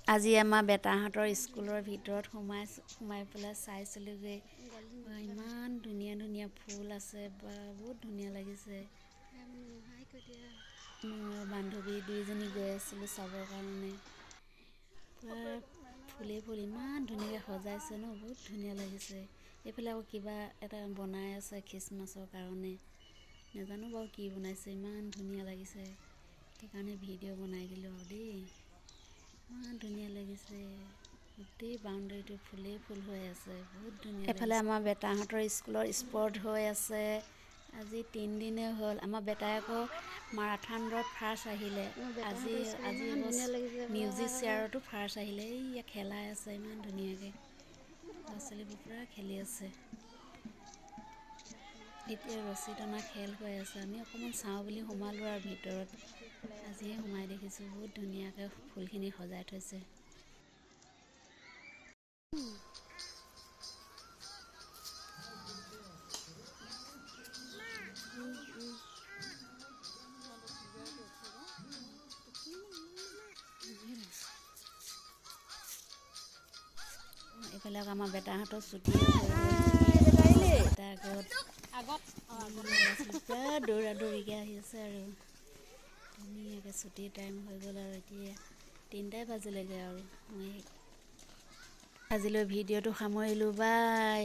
আজি আমাৰ বেটাহঁতৰ স্কুলৰ ভিতৰত সোমাই পেলাই চাইছিলোঁগৈ। ইমান ধুনীয়া ধুনীয়া ফুল আছে বা বহুত ধুনীয়া লাগিছে। মই বান্ধৱী দুইজনী গৈ আছিলোঁ চাবৰ কাৰণে। পূৰা ফুল ইমান ধুনীয়াকৈ সজাইছে ন, বহুত ধুনীয়া লাগিছে। এইফালে আকৌ কিবা এটা বনাই আছে খ্ৰীষ্টমাছৰ কাৰণে। নাজানো বাৰু কি বনাইছে, ইমান ধুনীয়া লাগিছে। সেইকাৰণে ভিডিঅ' বনাই দিলোঁ আৰু দেই। ইমান ধুনীয়া লাগিছে, গোটেই বাউণ্ডেৰীটো ফুলেই ফুল হৈ আছে, বহুত ধুনীয়া। এফালে আমাৰ বেটাহঁতৰ স্কুলৰ স্পৰ্ট হৈ আছে। আজি 3 দিনেই হ'ল। আমাৰ বেটাই আকৌ মাৰাথান দৌৰত ফাৰ্ষ্ট আহিলে। আজি মিউজিক চেয়াৰতো ফাৰ্ষ্ট আহিলে। এইয়া খেলাই আছে ইমান ধুনীয়াকৈ, ল'ৰা ছোৱালীবোৰ পূৰা খেলি আছে। এতিয়া ৰছী টনা খেল হৈ আছে। আমি অকণমান চাওঁ বুলি সোমালোঁ আৰু ভিতৰত। আজিহে সোমাই দেখিছোঁ, বহুত ধুনীয়াকৈ ফুলখিনি সজাই থৈছে। এইফালে আকৌ আমাৰ বেটাহঁতৰ ছুটিয়ে হৈ গ'ল। এটা আগত পূৰা দৌৰা দৌৰিকৈ আহি আছে আৰু ধুনীয়াকৈ ছুটিৰ টাইম হৈ গ'ল আৰু এতিয়া 3টাই বাজিলেগৈ আৰু। মই আজিলৈ ভিডিঅ'টো সামৰিলোঁ, বাই।